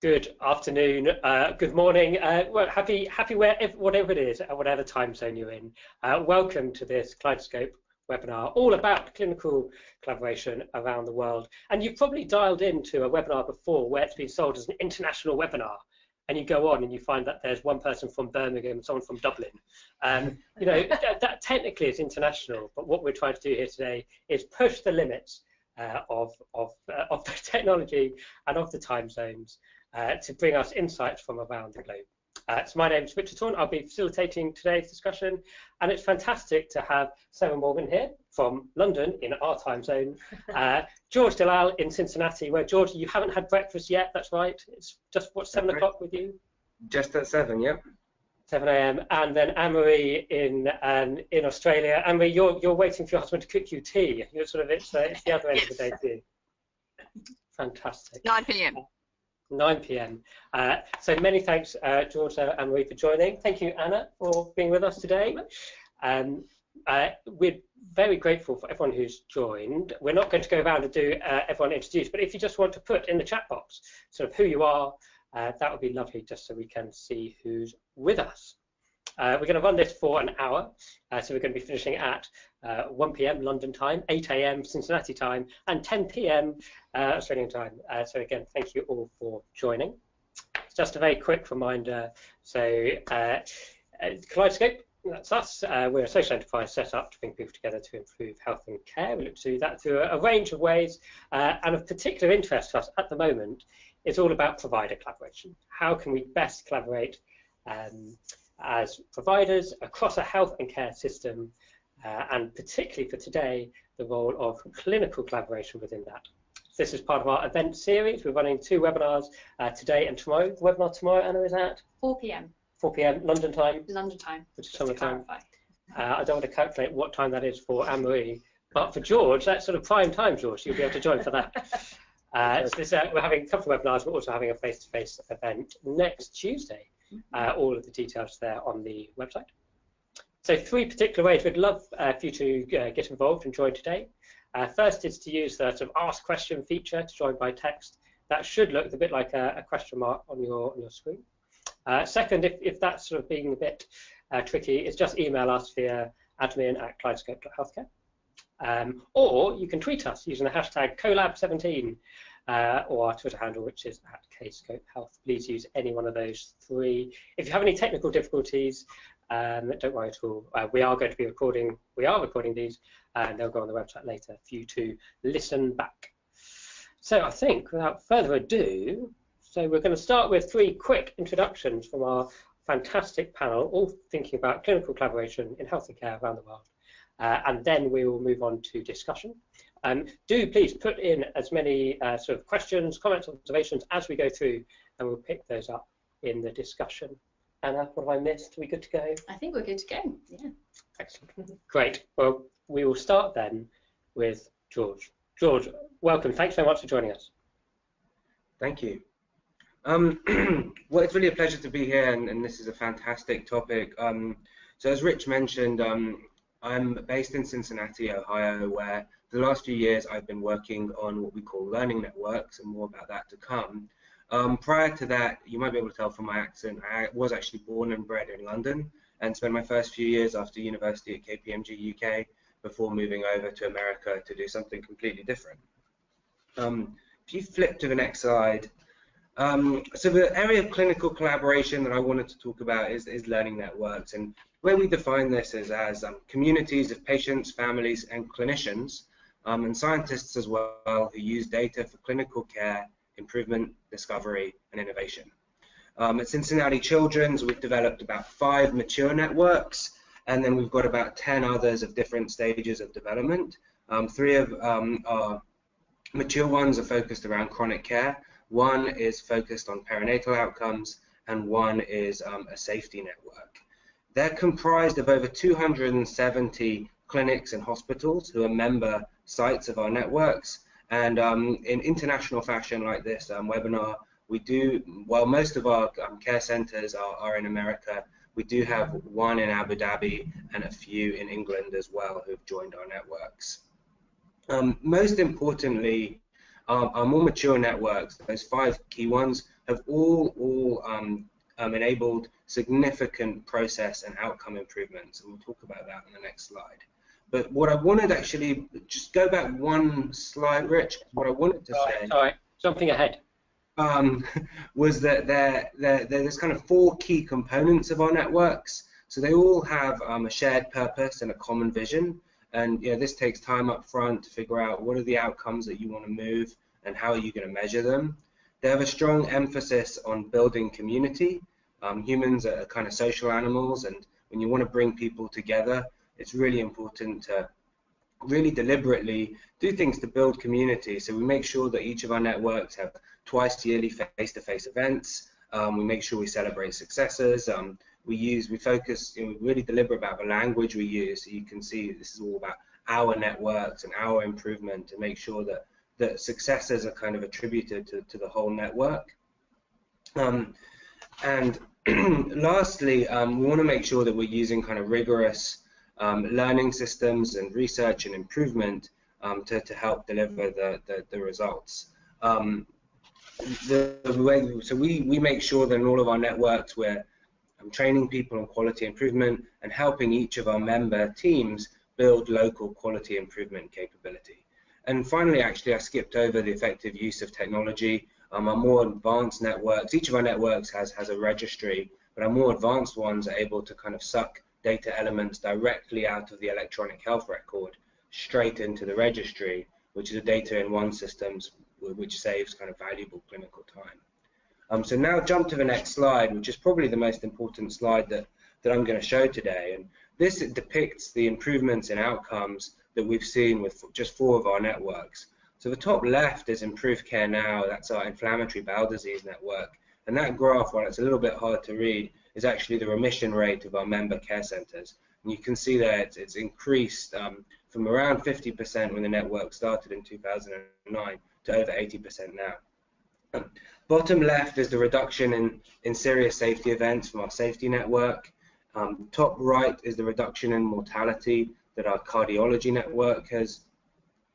Good afternoon, good morning, well, happy whatever it is, whatever time zone you're in. Welcome to this Kaleidoscope webinar, all about clinical collaboration around the world. And you've probably dialed into a webinar before where it's been sold as an international webinar, and you go on and you find that there's one person from Birmingham, someone from Dublin. You know, that technically is international, but what we're trying to do here today is push the limits of the technology and of the time zones to bring us insights from around the globe. So my name is Richard Thorne. I'll be facilitating today's discussion, and it's fantastic to have Sarah Morgan here from London in our time zone, George Dellal in Cincinnati, where, George, you haven't had breakfast yet, that's right? It's just, what, 7 o'clock with you? Just at 7, yep. 7 a.m. And then Anne-Maree in Australia. Anne-Maree, you're waiting for your husband to cook you tea. You're sort of, it's the other end of the day too. Fantastic. 9 p.m. 9 p.m. So many thanks, George and Anne-Maree, for joining. Thank you, Anna, for being with us today. We're very grateful for everyone who's joined. We're not going to go around and do everyone introduced, but if you just want to put in the chat box sort of who you are, that would be lovely, just so we can see who's with us. We're going to run this for an hour, so we're going to be finishing at 1 p.m. London time, 8 a.m. Cincinnati time, and 10 p.m. Australian time. So again, thank you all for joining. Just a very quick reminder, so Kaleidoscope, that's us. We're a social enterprise set up to bring people together to improve health and care. We look to do that through a range of ways, and of particular interest to us at the moment is all about provider collaboration. How can we best collaborate as providers across a health and care system, and particularly for today, the role of clinical collaboration within that. This is part of our event series. We're running 2 webinars today and tomorrow. The webinar tomorrow, Anna, is at? 4 p.m. 4 p.m. London time? London time. Which is summer time. I don't want to calculate what time that is for Anne-Maree, but for George, that's sort of prime time, George. You'll be able to join for that. So we're having a couple of webinars. We're also having a face-to-face event next Tuesday. All of the details there on the website. So 3 particular ways we'd love for you to get involved and join today. First is to use the sort of ask question feature to join by text. That should look a bit like a question mark on your screen. Second, if that's sort of being a bit tricky, is just email us via admin@kaleidoscope.healthcare. Or you can tweet us using the hashtag collab17 or our Twitter handle, which is @kscopehealth. Please use any one of those 3. If you have any technical difficulties, don't worry at all. We are recording these, and they'll go on the website later for you to listen back. So I think, without further ado, so we're going to start with 3 quick introductions from our fantastic panel, all thinking about clinical collaboration in health and care around the world. And then we will move on to discussion. Do please put in as many sort of questions, comments, observations as we go through, and we'll pick those up in the discussion. Anna, what have I missed? Are we good to go? I think we're good to go, yeah. Excellent. Great. Well, we will start then with George. George, welcome. Thanks so much for joining us. Thank you. Well, it's really a pleasure to be here, and this is a fantastic topic. So as Rich mentioned, I'm based in Cincinnati, Ohio, where for the last few years I've been working on what we call learning networks, and more about that to come. Prior to that, you might be able to tell from my accent, I was actually born and bred in London and spent my first few years after university at KPMG UK before moving over to America to do something completely different. If you flip to the next slide, so the area of clinical collaboration that I wanted to talk about is learning networks, and where we define this is as communities of patients, families, and clinicians, and scientists as well, who use data for clinical care, improvement, discovery, and innovation. At Cincinnati Children's, we've developed about 5 mature networks, and then we've got about 10 others of different stages of development. 3 of our mature ones are focused around chronic care. 1 is focused on perinatal outcomes, and 1 is a safety network. They're comprised of over 270 clinics and hospitals who are member sites of our networks. And in international fashion like this webinar, we do, while most of our care centers are in America, we do have 1 in Abu Dhabi and a few in England as well who've joined our networks. Most importantly, our more mature networks, those 5 key ones, have all enabled significant process and outcome improvements, and we'll talk about that in the next slide. But what I wanted, actually, just go back one slide, Rich. What I wanted to say, all right, jumping ahead, was that there's kind of 4 key components of our networks. So they all have a shared purpose and a common vision. And this takes time up front to figure out what are the outcomes that you want to move and how are you going to measure them. They have a strong emphasis on building community. Humans are kind of social animals, and when you want to bring people together, it's really important to really deliberately do things to build community. So we make sure that each of our networks have twice yearly face-to-face events. We make sure we celebrate successes. We focus, we're really deliberate about the language we use. So you can see this is all about our networks and our improvement to make sure that successes are kind of attributed to the whole network. And lastly, we want to make sure that we're using kind of rigorous learning systems and research and improvement to help deliver the results. So we make sure that in all of our networks we're training people on quality improvement and helping each of our member teams build local quality improvement capability. And finally, actually, I skipped over the effective use of technology. Our more advanced networks, each of our networks has a registry, but our more advanced ones are able to kind of suck data elements directly out of the electronic health record straight into the registry, which is a data-in-one systems, which saves kind of valuable clinical time. So now jump to the next slide, which is probably the most important slide that I'm going to show today. And this depicts the improvements in outcomes that we've seen with just 4 of our networks. So the top left is Improved Care Now. That's our inflammatory bowel disease network. And that graph, while it's a little bit hard to read, is actually the remission rate of our member care centers. And you can see that it's increased from around 50% when the network started in 2009 to over 80% now. Bottom left is the reduction in serious safety events from our safety network. Top right is the reduction in mortality that our cardiology network has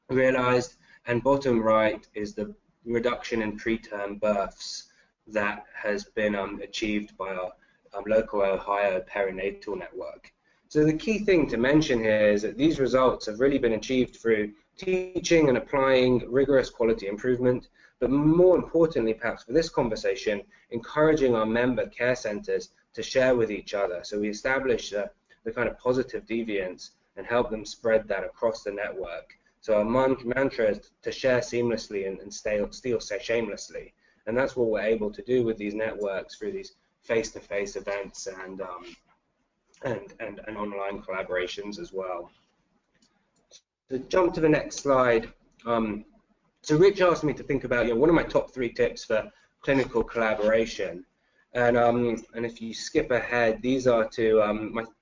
realized. And bottom right is the reduction in preterm births that has been achieved by our local Ohio perinatal network. So the key thing to mention here is that these results have really been achieved through teaching and applying rigorous quality improvement, but more importantly, perhaps for this conversation, encouraging our member care centers to share with each other. So we establish the kind of positive deviance and help them spread that across the network. So our mantra is to share seamlessly and steal shamelessly. And that's what we're able to do with these networks through these face-to-face events and online collaborations as well. So jump to the next slide. So Rich asked me to think about one of my top 3 tips for clinical collaboration. And if you skip ahead, these are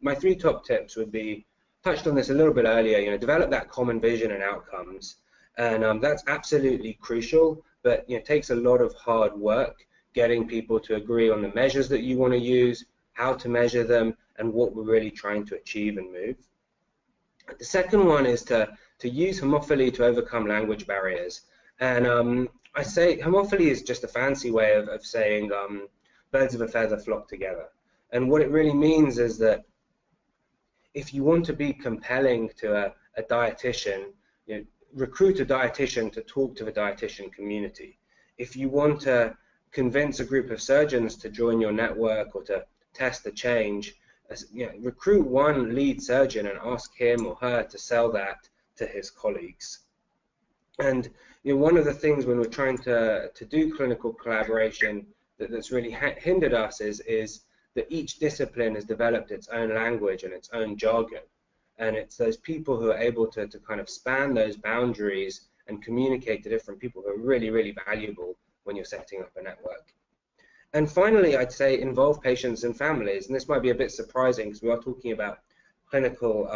my 3 top tips would be, touched on this a little bit earlier, develop that common vision and outcomes. And that's absolutely crucial, but it takes a lot of hard work getting people to agree on the measures that you want to use, how to measure them, and what we're really trying to achieve and move. The second one is to use homophily to overcome language barriers. And I say homophily is just a fancy way of saying birds of a feather flock together. And what it really means is that if you want to be compelling to a dietitian, recruit a dietitian to talk to the dietitian community. If you want to convince a group of surgeons to join your network or to test the change, recruit one lead surgeon and ask him or her to sell that to his colleagues. And one of the things when we're trying to do clinical collaboration that's really hindered us is that each discipline has developed its own language and its own jargon. And it's those people who are able to kind of span those boundaries and communicate to different people who are really, really valuable when you're setting up a network. And finally, I'd say involve patients and families. And this might be a bit surprising because we are talking about clinical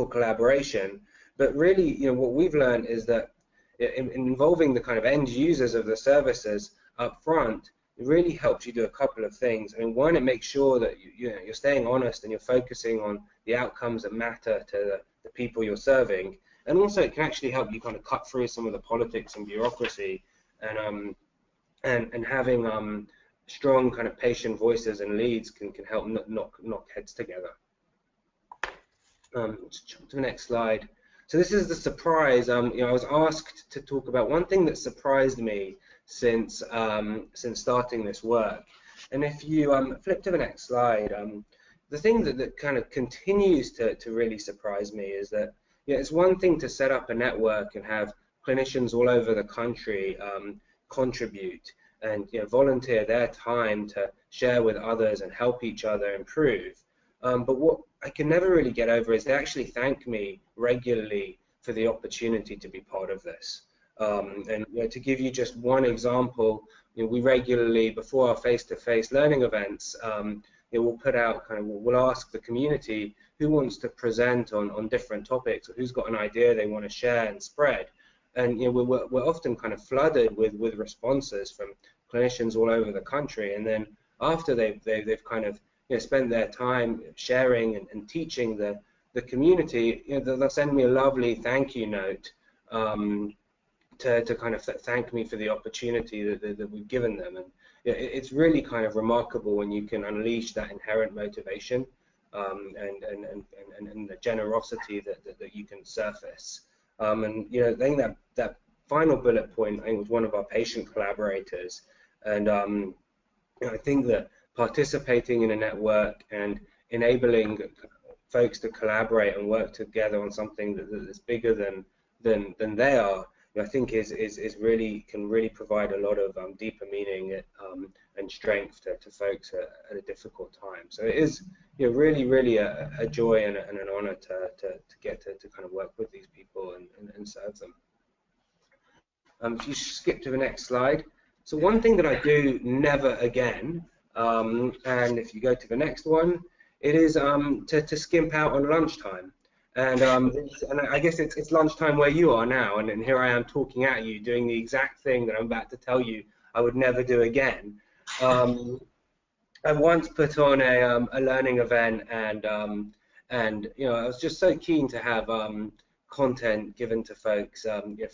collaboration. But really, what we've learned is that in involving the kind of end users of the services up front, it really helps you do a couple of things. I mean, one, it makes sure that you're staying honest and you're focusing on the outcomes that matter to the people you're serving. And also, it can actually help you kind of cut through some of the politics and bureaucracy and having strong kind of patient voices and leads can help knock heads together. Let's jump to the next slide. So this is the surprise. I was asked to talk about one thing that surprised me since starting this work. And if you flip to the next slide, the thing that kind of continues to really surprise me is that it's one thing to set up a network and have clinicians all over the country contribute and volunteer their time to share with others and help each other improve. But what I can never really get over is they actually thank me regularly for the opportunity to be part of this. And to give you just one example, we regularly, before our face-to-face learning events, we'll put out we'll ask the community who wants to present on different topics, or who's got an idea they want to share and spread. And we're often kind of flooded with responses from clinicians all over the country. And then after they've kind of spend their time sharing and teaching the community, they'll send me a lovely thank you note to kind of thank me for the opportunity that we've given them. And it's really kind of remarkable when you can unleash that inherent motivation and the generosity that you can surface. And I think that final bullet point, I think, was one of our patient collaborators. And I think that participating in a network and enabling folks to collaborate and work together on something that's bigger than they are, I think can really provide a lot of deeper meaning and strength to folks at a difficult time. So it is really a joy and an honor to get to kind of work with these people and serve them. If you skip to the next slide. So one thing that I do never again, and if you go to the next one, it is to skimp out on lunchtime. And I guess it's lunchtime where you are now, and here I am talking at you, doing the exact thing that I'm about to tell you I would never do again. I once put on a learning event, and I was just so keen to have content given to folks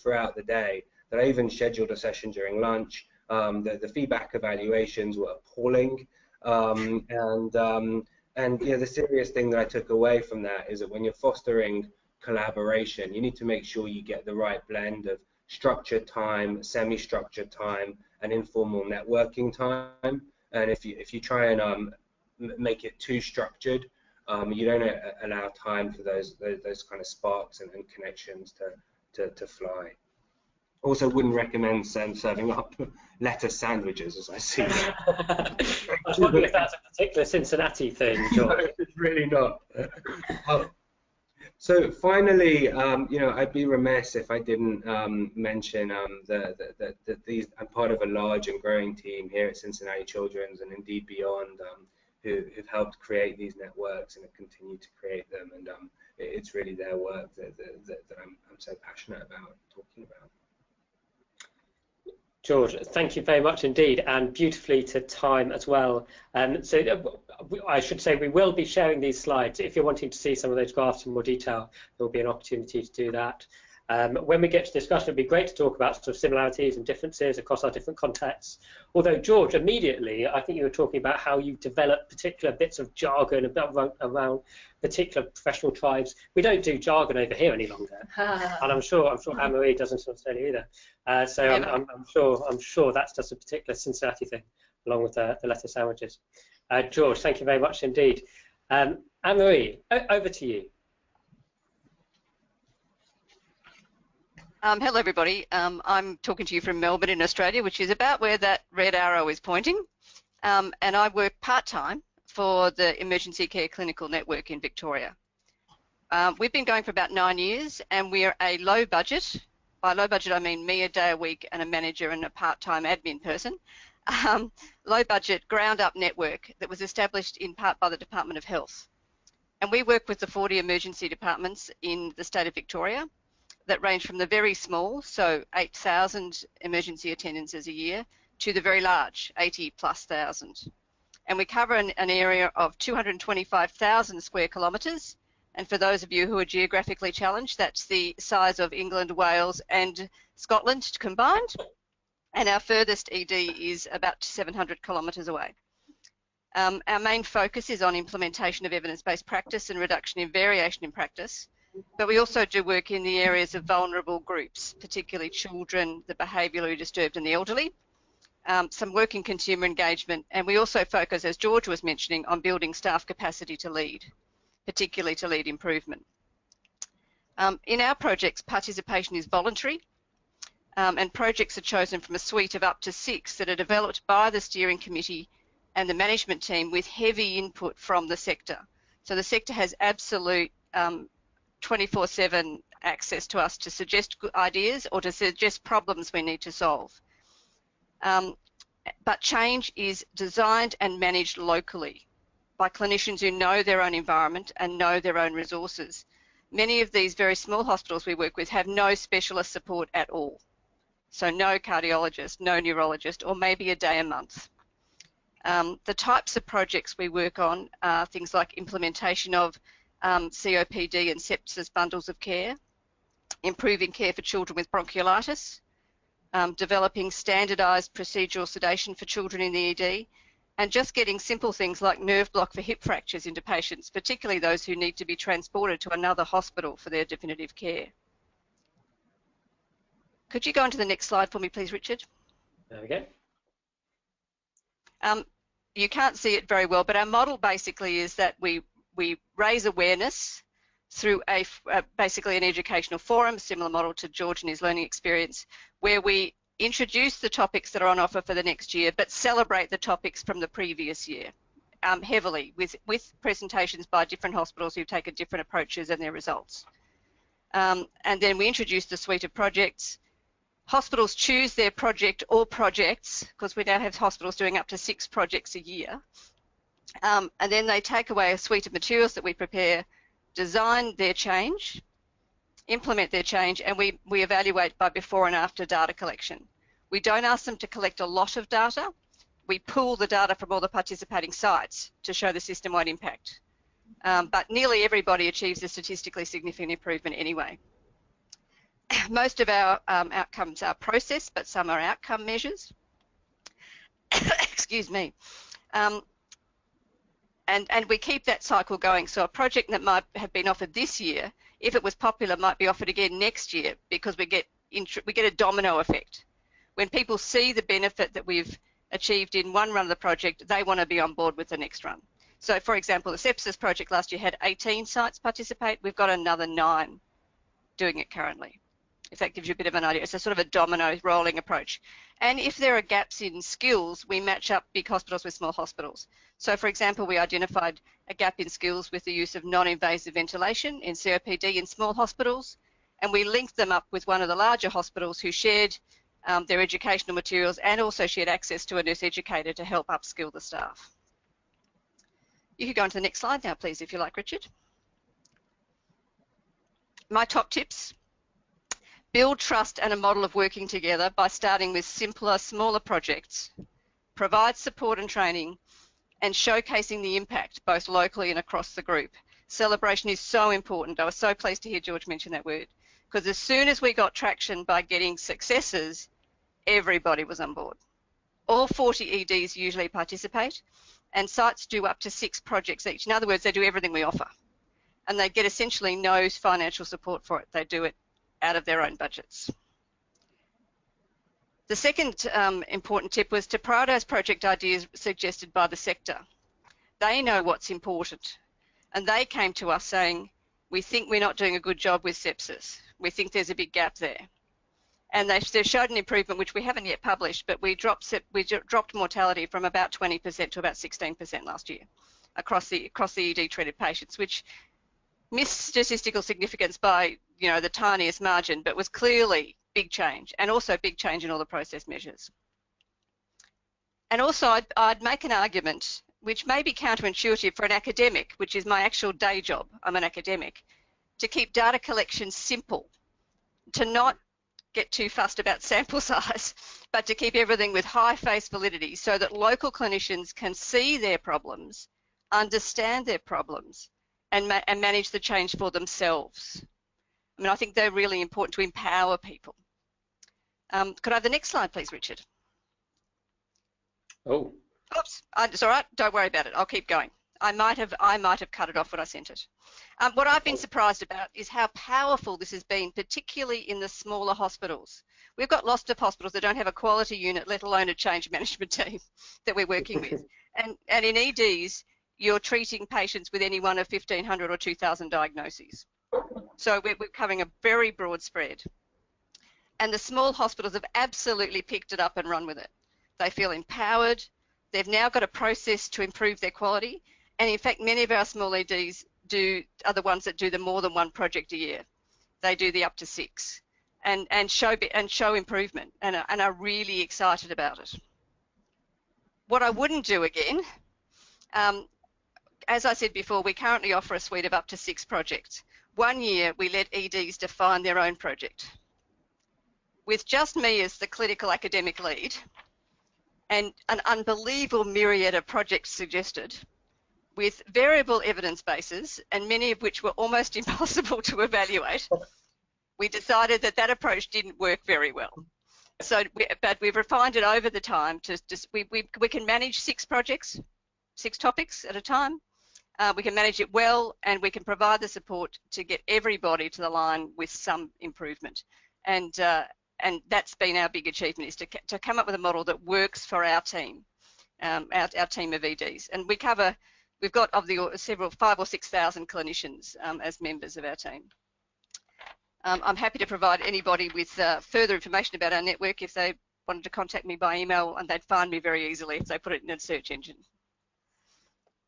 throughout the day that I even scheduled a session during lunch. The feedback evaluations were appalling, and the serious thing that I took away from that is that when you're fostering collaboration, you need to make sure you get the right blend of structured time, semi-structured time, and informal networking time. And if you try and make it too structured, you don't allow time for those kind of sparks and connections to fly. Also, wouldn't recommend serving up lettuce sandwiches, as I see. I was wondering if that's a particular Cincinnati thing, George. No, it's really not. So finally, I'd be remiss if I didn't mention that I'm part of a large and growing team here at Cincinnati Children's and indeed beyond, who've helped create these networks and have continued to create them. And it's really their work that I'm so passionate about talking about. George, thank you very much indeed, and beautifully to time as well. So I should say we will be sharing these slides. If you're wanting to see some of those graphs in more detail, there will be an opportunity to do that. When we get to discussion, it'd be great to talk about sort of similarities and differences across our different contexts. Although, George, immediately, I think you were talking about how you developed particular bits of jargon around particular professional tribes. We don't do jargon over here any longer, and I'm sure Anne-Maree doesn't necessarily either. So I'm sure that's just a particular Cincinnati thing, along with the lettuce sandwiches. George, thank you very much indeed. Anne-Maree, over to you. Hello everybody, I'm talking to you from Melbourne in Australia, which is about where that red arrow is pointing, and I work part-time for the Emergency Care Clinical Network in Victoria. We've been going for about 9 years, and we're a low budget, by low budget I mean me a day a week and a manager and a part-time admin person, low budget ground up network that was established in part by the Department of Health. And we work with the 40 emergency departments in the state of Victoria that range from the very small, so 8,000 emergency attendances a year, to the very large, 80,000+. And we cover an area of 225,000 square kilometres. And for those of you who are geographically challenged, that's the size of England, Wales and Scotland combined. and our furthest ED is about 700 kilometres away. Our main focus is on implementation of evidence-based practice and reduction in variation in practice, but we also do work in the areas of vulnerable groups, particularly children, the behaviourally disturbed and the elderly, some work in consumer engagement, and we also focus, as George was mentioning, on building staff capacity to lead, particularly to lead improvement. In our projects, participation is voluntary, and projects are chosen from a suite of up to 6 that are developed by the steering committee and the management team with heavy input from the sector. So the sector has absolute 24/7 access to us to suggest good ideas or to suggest problems we need to solve. But change is designed and managed locally by clinicians who know their own environment and know their own resources. Many of these very small hospitals we work with have no specialist support at all. So no cardiologist, no neurologist, or maybe a day a month. The types of projects we work on are things like implementation of COPD and sepsis bundles of care, improving care for children with bronchiolitis, developing standardised procedural sedation for children in the ED, and just getting simple things like nerve block for hip fractures into patients, particularly those who need to be transported to another hospital for their definitive care. Could you go on to the next slide for me, please, Richard? There we go. You can't see it very well, but our model basically is that we raise awareness through basically an educational forum, similar model to George and his learning experience, where we introduce the topics that are on offer for the next year, but celebrate the topics from the previous year heavily with presentations by different hospitals who've taken different approaches and their results. And then we introduce the suite of projects. Hospitals choose their project or projects, because we now have hospitals doing up to 6 projects a year. And then they take away a suite of materials that we prepare, design their change, implement their change, and we evaluate by before and after data collection. We don't ask them to collect a lot of data. We pool the data from all the participating sites to show the system-wide impact. But nearly everybody achieves a statistically significant improvement anyway. Most of our outcomes are process, but some are outcome measures. Excuse me. And we keep that cycle going. So a project that might have been offered this year, if it was popular, might be offered again next year, because we get a domino effect. When people see the benefit that we've achieved in one run of the project, they want to be on board with the next run. So for example, the sepsis project last year had 18 sites participate. We've got another 9 doing it currently, if that gives you a bit of an idea. It's a sort of a domino rolling approach. And if there are gaps in skills, we match up big hospitals with small hospitals. So for example, we identified a gap in skills with the use of non-invasive ventilation in COPD in small hospitals, and we linked them up with one of the larger hospitals who shared their educational materials and also shared access to a nurse educator to help upskill the staff. You could go on to the next slide now, please, if you like, Richard. My top tips. Build trust and a model of working together by starting with simpler, smaller projects. Provide support and training, and showcasing the impact both locally and across the group. Celebration is so important. I was so pleased to hear George mention that word, because as soon as we got traction by getting successes, everybody was on board. All 40 EDs usually participate, and sites do up to 6 projects each. In other words, they do everything we offer, and they get essentially no financial support for it. They do it out of their own budgets. The second important tip was to prioritise project ideas suggested by the sector. They know what's important, and they came to us saying, we think we're not doing a good job with sepsis. We think there's a big gap there. And they showed an improvement, which we haven't yet published, but we dropped mortality from about 20% to about 16% last year across the ED treated patients, which missed statistical significance by the tiniest margin, but was clearly big change, and also big change in all the process measures. And also I'd make an argument, which may be counterintuitive for an academic, which is my actual day job, I'm an academic, to keep data collection simple, to not get too fussed about sample size, but to keep everything with high face validity so that local clinicians can see their problems, understand their problems, and manage the change for themselves. I mean, I think they're really important to empower people. Could I have the next slide, please, Richard? Oh. Oops, it's all right. Don't worry about it. I'll keep going. I might have cut it off when I sent it. What I've been surprised about is how powerful this has been, particularly in the smaller hospitals. We've got lots of hospitals that don't have a quality unit, let alone a change management team that we're working with. And in EDs, you're treating patients with any one of 1,500 or 2,000 diagnoses. So we're covering a very broad spread. And the small hospitals have absolutely picked it up and run with it. They feel empowered. They've now got a process to improve their quality. And in fact, many of our small EDs are the ones that do the more than one project a year. They do the up to 6 and show improvement and are really excited about it. What I wouldn't do again, as I said before, we currently offer a suite of up to 6 projects. One year, we let EDs define their own project. With just me as the clinical academic lead and an unbelievable myriad of projects suggested, with variable evidence bases, and many of which were almost impossible to evaluate, we decided that approach didn't work very well. So, but we've refined it over the time to just, we can manage 6 projects, 6 topics at a time. We can manage it well, and we can provide the support to get everybody to the line with some improvement. And that's been our big achievement, is to come up with a model that works for our team, our team of EDs. And we've got of the 5,000 or 6,000 clinicians as members of our team. I'm happy to provide anybody with further information about our network if they wanted to contact me by email, and they'd find me very easily if they put it in a search engine.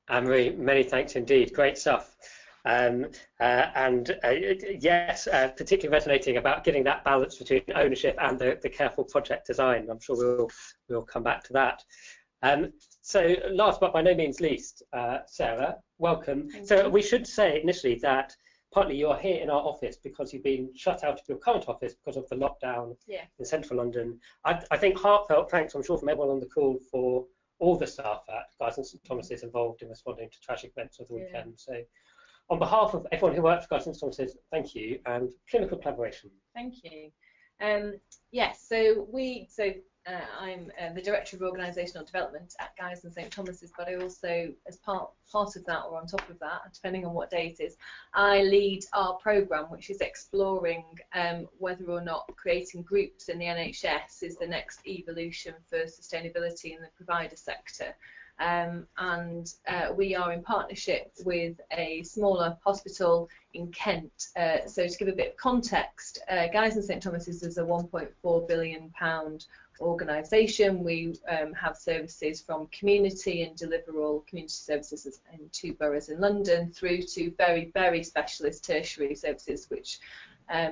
Anne-Maree, many thanks indeed. Great stuff. Yes, particularly resonating about getting that balance between ownership and the careful project design. I'm sure we'll come back to that. So last but by no means least, Sarah, welcome. So we should say initially that partly you're here in our office because you've been shut out of your current office because of the lockdown in central London. I think heartfelt thanks, I'm sure, from everyone on the call for all the staff at Guy's and St Thomas's involved in responding to tragic events of the weekend. So on behalf of everyone who works for Guy's and St Thomas's, thank you, and clinical collaboration. Thank you. Yes, I'm the Director of Organisational Development at Guy's and St Thomas's, but I also, as part of that, or on top of that, depending on what day it is, I lead our programme, which is exploring whether or not creating groups in the NHS is the next evolution for sustainability in the provider sector. We are in partnership with a smaller hospital in Kent. So to give a bit of context, Guy's and St Thomas's is a £1.4 billion organisation. We have services from community and deliver all community services in 2 boroughs in London, through to very, very specialist tertiary services, which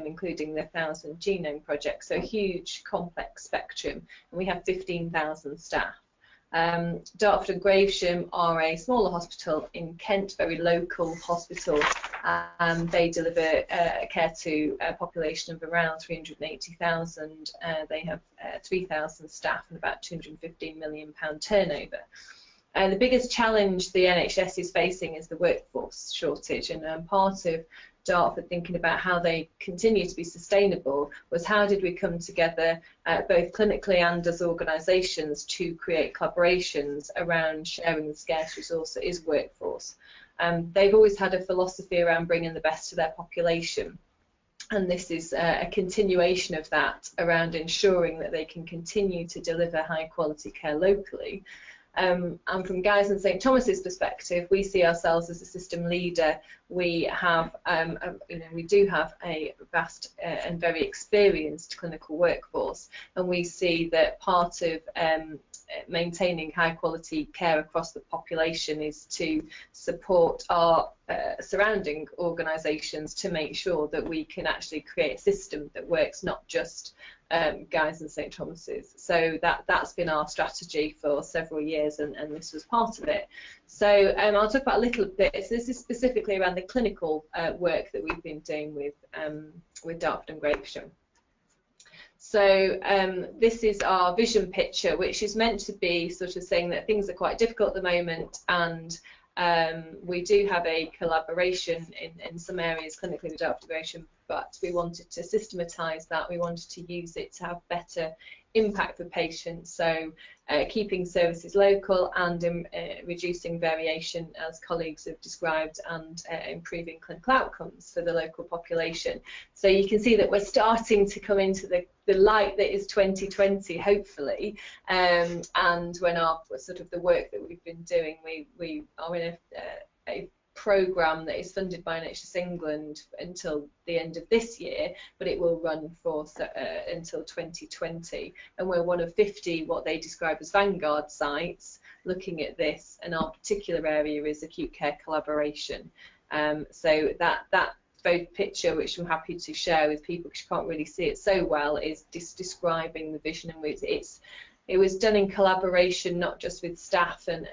including the 1,000 Genome Project, so huge complex spectrum, and we have 15,000 staff. Dartford and Gravesham are a smaller hospital in Kent, very local hospital, and they deliver care to a population of around 380,000. They have 3,000 staff and about £215 million turnover. The biggest challenge the NHS is facing is the workforce shortage, and part of Dartford thinking about how they continue to be sustainable was how did we come together both clinically and as organisations to create collaborations around sharing the scarce resource that is workforce. They've always had a philosophy around bringing the best to their population, and this is a continuation of that around ensuring that they can continue to deliver high quality care locally. And from Guy's and St Thomas's perspective, we see ourselves as a system leader. We have, we do have a vast and very experienced clinical workforce, and we see that part of maintaining high quality care across the population is to support our surrounding organisations to make sure that we can actually create a system that works, not just Guy's and St Thomas's. So that's been our strategy for several years, and this was part of it. So I'll talk about a little bit. So this is specifically around the clinical work that we've been doing with Dartford and Gravesham. So this is our vision picture, which is meant to be sort of saying that things are quite difficult at the moment, and we do have a collaboration in some areas clinically with Dartford and Gravesham, but we wanted to systematise that. We wanted to use it to have better impact for patients, so keeping services local and reducing variation, as colleagues have described, and improving clinical outcomes for the local population. So you can see that we're starting to come into the light that is 2020, hopefully, and when our sort of the work that we've been doing, we are in a programme that is funded by NHS England until the end of this year, but it will run for until 2020, and we're one of 50 what they describe as vanguard sites looking at this, and our particular area is acute care collaboration. So that both picture, which I'm happy to share with people because you can't really see it so well, is just describing the vision, and it was done in collaboration, not just with staff and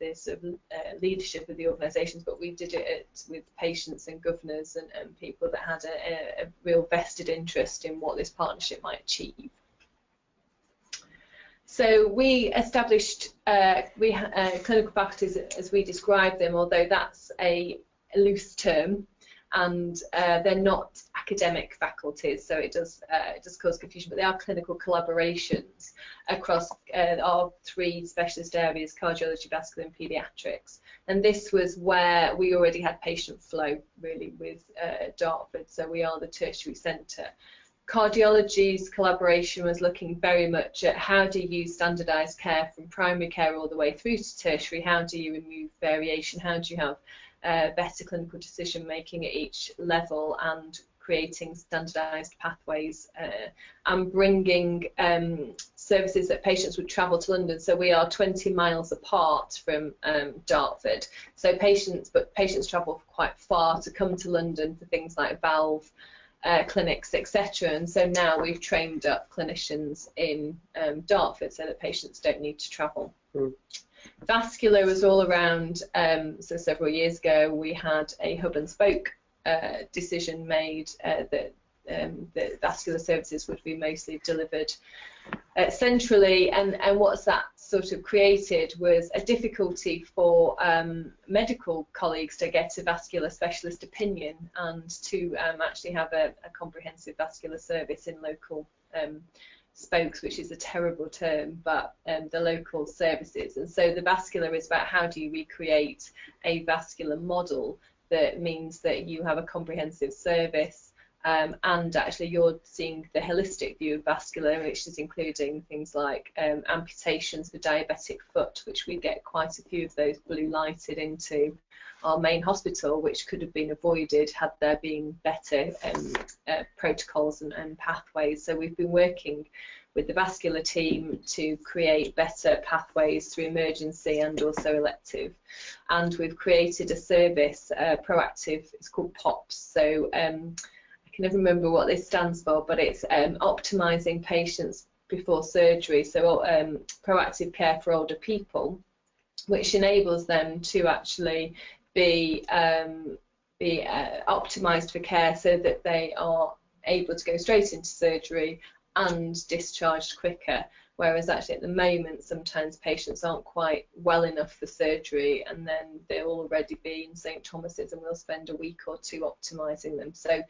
the sort of leadership of the organisations, but we did it with patients and governors and people that had a real vested interest in what this partnership might achieve. So we established clinical faculties as we describe them, although that's a loose term, and they're not academic faculties, so it does cause confusion, but they are clinical collaborations across our 3 specialist areas: cardiology, vascular and paediatrics. And this was where we already had patient flow really with Dartford, so we are the tertiary centre. Cardiology's collaboration was looking very much at how do you standardise care from primary care all the way through to tertiary, how do you remove variation, how do you have better clinical decision making at each level, and creating standardised pathways and bringing services that patients would travel to London. So we are 20 miles apart from Dartford, so patients travel quite far to come to London for things like valve clinics, etc. And so now we've trained up clinicians in Dartford so that patients don't need to travel. Vascular was all around, so several years ago we had a hub and spoke decision made that vascular services would be mostly delivered centrally, and what's that sort of created was a difficulty for medical colleagues to get a vascular specialist opinion and to actually have a comprehensive vascular service in local spokes, which is a terrible term, but the local services. And so the vascular is about how do you recreate a vascular model that means that you have a comprehensive service, and actually you're seeing the holistic view of vascular, which is including things like amputations for diabetic foot, which we get quite a few of those blue lighted into our main hospital, which could have been avoided had there been better protocols and pathways. So we've been working with the vascular team to create better pathways through emergency and also elective, and we've created a service, proactive, it's called POPS. So I can never remember what this stands for, but it's optimising patients before surgery, so proactive care for older people, which enables them to actually be optimised for care so that they are able to go straight into surgery and discharged quicker, whereas actually at the moment sometimes patients aren't quite well enough for surgery and then they'll already be in St Thomas's and we'll spend a week or 2 optimising them. So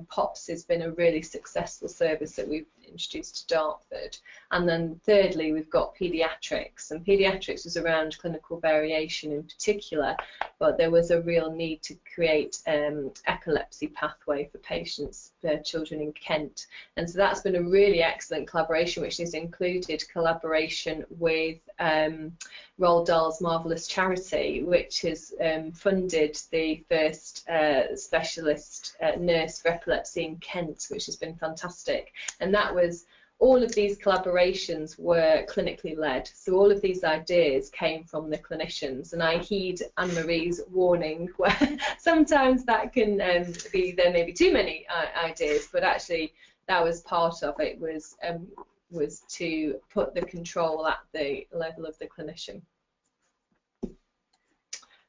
POPS has been a really successful service that we've introduced to Dartford. And then thirdly, we've got paediatrics, and paediatrics was around clinical variation in particular, but there was a real need to create epilepsy pathway for patients, children in Kent, and so that's been a really excellent collaboration, which has included collaboration with Roald Dahl's Marvellous Charity, which has funded the first specialist nurse for epilepsy in Kent, which has been fantastic. And that was, all of these collaborations were clinically led, so all of these ideas came from the clinicians, and I heed Anne-Maree's warning where sometimes that can be, there may be too many ideas, but actually that was part of it, was to put the control at the level of the clinician.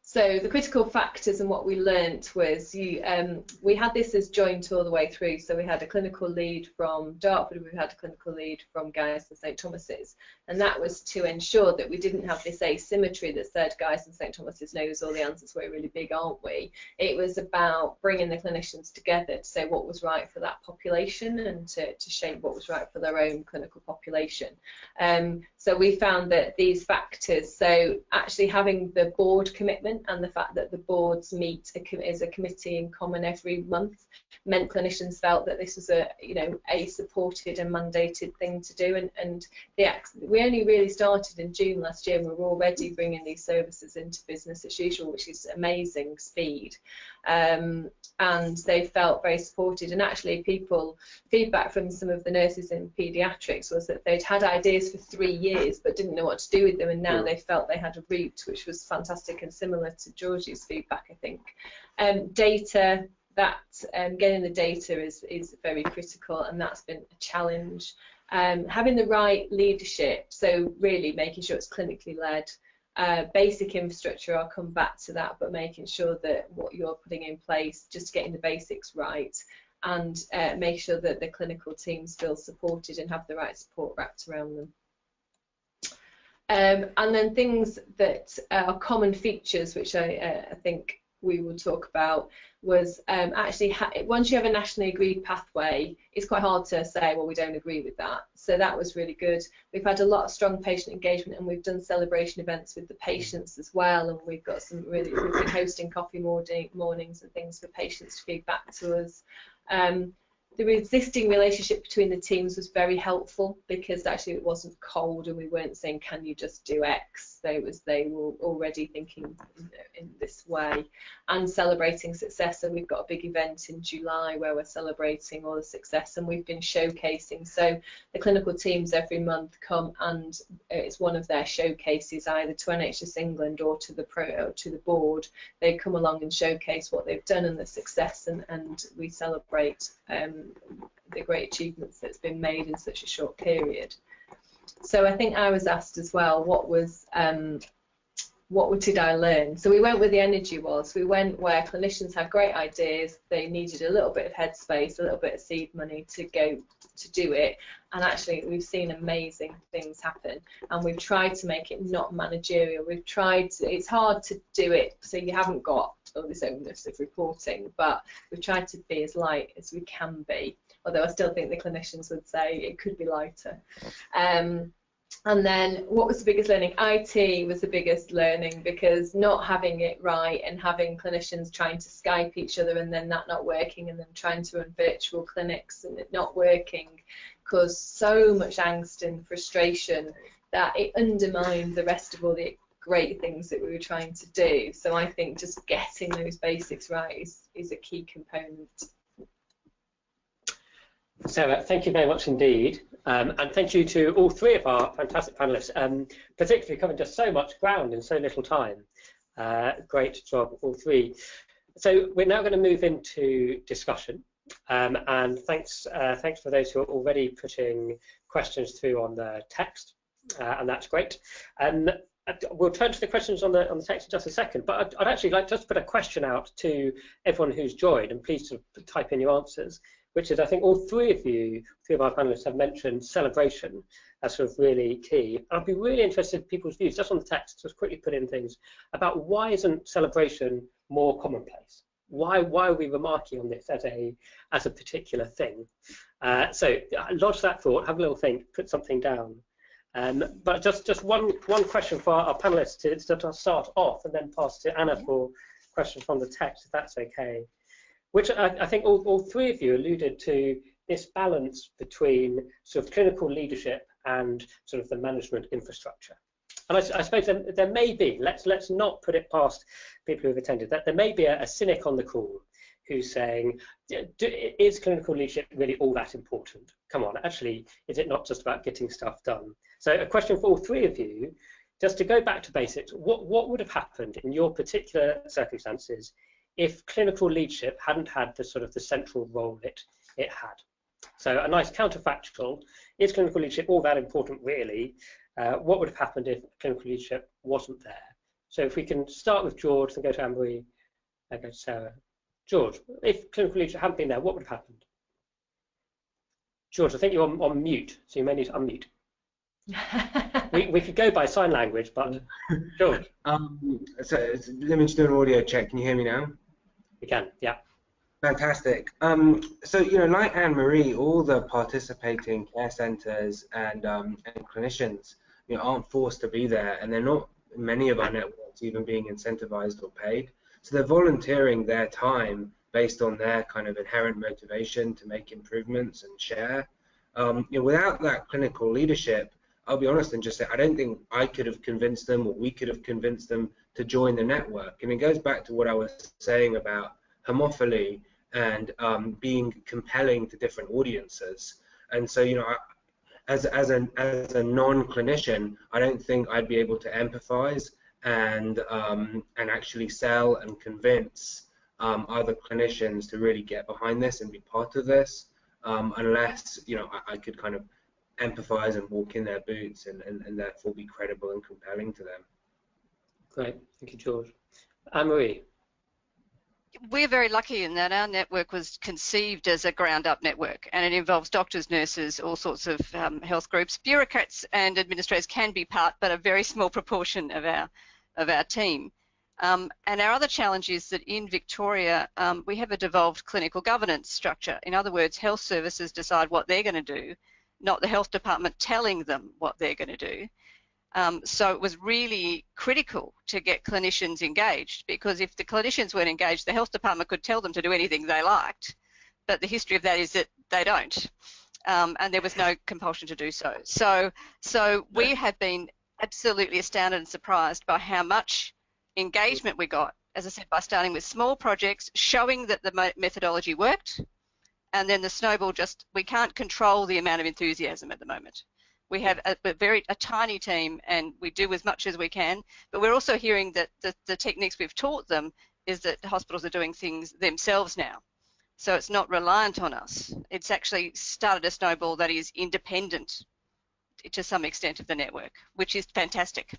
So the critical factors and what we learnt was we had this as joint all the way through. So we had a clinical lead from Dartford, we had a clinical lead from Guy's and St Thomas's, and that was to ensure that we didn't have this asymmetry that said Guy's and St Thomas's knows all the answers, we're really big, aren't we? It was about bringing the clinicians together to say what was right for that population and to shape what was right for their own clinical population. So we found that these factors, so actually having the board commitment and the fact that the boards meet as a committee in common every month meant clinicians felt that this was a supported and mandated thing to do, and we only really started in June last year, and we were already bringing these services into business as usual, which is amazing speed. And they felt very supported, and actually feedback from some of the nurses in paediatrics was that they'd had ideas for 3 years but didn't know what to do with them, and now they felt they had a route, which was fantastic and similar to Georgie's feedback, I think. Data, getting the data is very critical, and that's been a challenge. Having the right leadership, so really making sure it's clinically led. Basic infrastructure, I'll come back to that, but making sure that what you're putting in place, just getting the basics right, and make sure that the clinical teams feel supported and have the right support wrapped around them. And then things that are common features, which I think we will talk about, was actually once you have a nationally agreed pathway, it's quite hard to say, well, we don't agree with that. So that was really good. We've had a lot of strong patient engagement, and we've done celebration events with the patients as well, and we've got we've been hosting coffee mornings and things for patients to feed back to us. The existing relationship between the teams was very helpful, because actually it wasn't cold and we weren't saying, can you just do X? They were already thinking in this way, and celebrating success. So we've got a big event in July where we're celebrating all the success, and we've been showcasing. So the clinical teams every month come, and it's one of their showcases, either to NHS England or to the board. They come along and showcase what they've done and the success, and we celebrate the great achievements that's been made in such a short period. So I think I was asked as well, what did I learn? So we went where the energy was. We went where clinicians had great ideas, they needed a little bit of headspace, a little bit of seed money to go to do it, and actually we've seen amazing things happen, and we've tried to make it not managerial. We've tried to, it's hard to do it so you haven't got all this onus of reporting, but we've tried to be as light as we can be, although I still think the clinicians would say it could be lighter. And then what was the biggest learning? IT was the biggest learning, because not having it right and having clinicians trying to Skype each other and then that not working, and then trying to run virtual clinics and it not working, caused so much angst and frustration that it undermined the rest of all the great things that we were trying to do. So I think just getting those basics right is a key component. Sarah, thank you very much indeed, and thank you to all three of our fantastic panellists, particularly covering just so much ground in so little time. Great job, all three. So we're now going to move into discussion, and thanks for those who are already putting questions through on the text, and that's great. We'll turn to the questions on the text in just a second, but I'd actually like just to put a question out to everyone who's joined, and please sort of type in your answers, which is, I think all three of our panelists have mentioned celebration as sort of really key. I'd be really interested in people's views, just on the text, just quickly put in things about why isn't celebration more commonplace? Why are we remarking on this as a particular thing? So lodge that thought, have a little think, put something down. But just one question for our panelists to start off, and then pass to Anna for questions from the text, if that's okay. Which I think all three of you alluded to, this balance between sort of clinical leadership and sort of the management infrastructure. And I suppose there may be, let's not put it past people who have attended, that there may be a cynic on the call who's saying, is clinical leadership really all that important? Come on, actually, is it not just about getting stuff done? So a question for all three of you, just to go back to basics, what would have happened in your particular circumstances if clinical leadership hadn't had the sort of the central role it had? So a nice counterfactual, is clinical leadership all that important really? What would have happened if clinical leadership wasn't there? So if we can start with George, then go to Anne-Maree, and go to Sarah. George, if clinical leadership hadn't been there, what would have happened? George, I think you're on mute, so you may need to unmute. we could go by sign language, but George. So let me just do an audio check. Can you hear me now? We can, yeah. Fantastic. So, like Anne-Maree, all the participating care centres and clinicians, aren't forced to be there, and they're not, many of our networks, even being incentivised or paid. So they're volunteering their time based on their kind of inherent motivation to make improvements and share. Without that clinical leadership, I'll be honest and just say I don't think I could have convinced them, or we could have convinced them to join the network. And it goes back to what I was saying about homophily and being compelling to different audiences. And so, as a non-clinician, I don't think I'd be able to empathize and actually sell and convince other clinicians to really get behind this and be part of this, unless I could kind of empathize and walk in their boots and therefore be credible and compelling to them. Great, thank you, George. Anne-Maree. We're very lucky in that our network was conceived as a ground-up network, and it involves doctors, nurses, all sorts of health groups. Bureaucrats and administrators can be part, but a very small proportion of our team. And our other challenge is that in Victoria, we have a devolved clinical governance structure. In other words, health services decide what they're going to do, not the health department telling them what they're going to do. So it was really critical to get clinicians engaged, because if the clinicians weren't engaged, the health department could tell them to do anything they liked, but the history of that is that they don't, and there was no compulsion to do so. So we have been absolutely astounded and surprised by how much engagement we got, as I said, by starting with small projects, showing that the methodology worked, and then the snowball we can't control the amount of enthusiasm at the moment. We have a tiny team, and we do as much as we can, but we're also hearing that the techniques we've taught them is that the hospitals are doing things themselves now. So it's not reliant on us. It's actually started a snowball that is independent to some extent of the network, which is fantastic.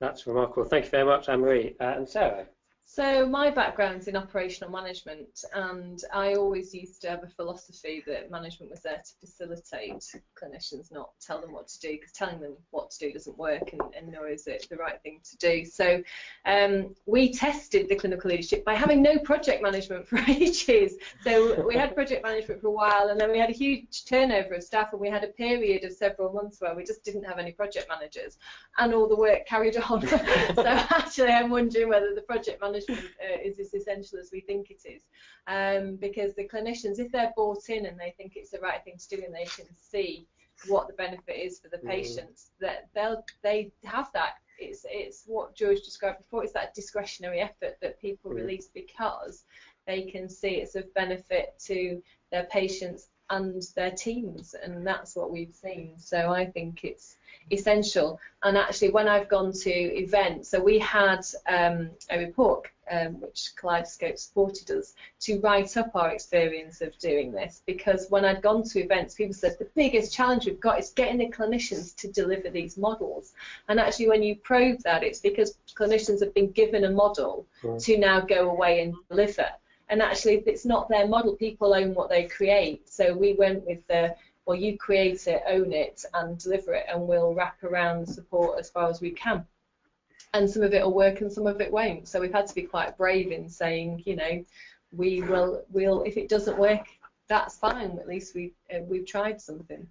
That's remarkable. Thank you very much, Anne-Maree. And Sarah? So my background's in operational management, and I always used to have a philosophy that management was there to facilitate clinicians, not tell them what to do, because telling them what to do doesn't work, and nor is it the right thing to do. So we tested the clinical leadership by having no project management for ages. So we had project management for a while, and then we had a huge turnover of staff, and we had a period of several months where we just didn't have any project managers, and all the work carried on. So actually I'm wondering whether the project management is as essential as we think it is, because the clinicians, if they're bought in and they think it's the right thing to do and they can see what the benefit is for the patients, that they have that. It's what George described before. It's that discretionary effort that people release because they can see it's of benefit to their patients and their teams, and that's what we've seen. So I think it's essential. And actually, when I've gone to events, so we had a report which Kaleidoscope supported us to write up our experience of doing this, because when I'd gone to events, people said the biggest challenge we've got is getting the clinicians to deliver these models. And actually, when you probe that, it's because clinicians have been given a model to now go away and deliver. And actually, it's not their model. People own what they create. So we went with the, well, you create it, own it, and deliver it, and we'll wrap around support as far as we can. And some of it will work and some of it won't. So we've had to be quite brave in saying, we'll if it doesn't work, that's fine. At least we've tried something.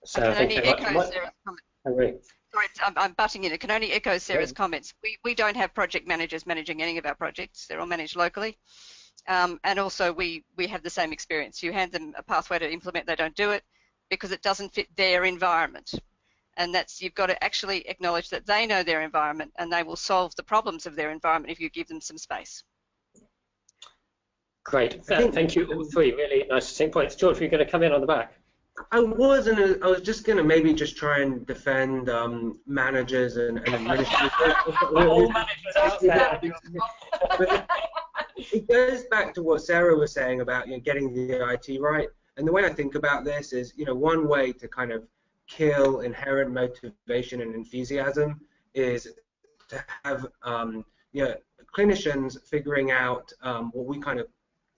So I can only echo Sarah's comments. Sorry, I'm butting in. I can only echo Sarah's comments. We don't have project managers managing any of our projects. They're all managed locally. And also we have the same experience. You hand them a pathway to implement, they don't do it because it doesn't fit their environment. And that's, you've got to actually acknowledge that they know their environment and they will solve the problems of their environment if you give them some space. Great. Thank you all three. Really nice to see points. George, were you going to come in on the back? I was just going to maybe just try and defend managers and administrators. All managers out there. It goes back to what Sarah was saying about getting the IT right. And the way I think about this is, one way to kind of kill inherent motivation and enthusiasm is to have clinicians figuring out what we kind of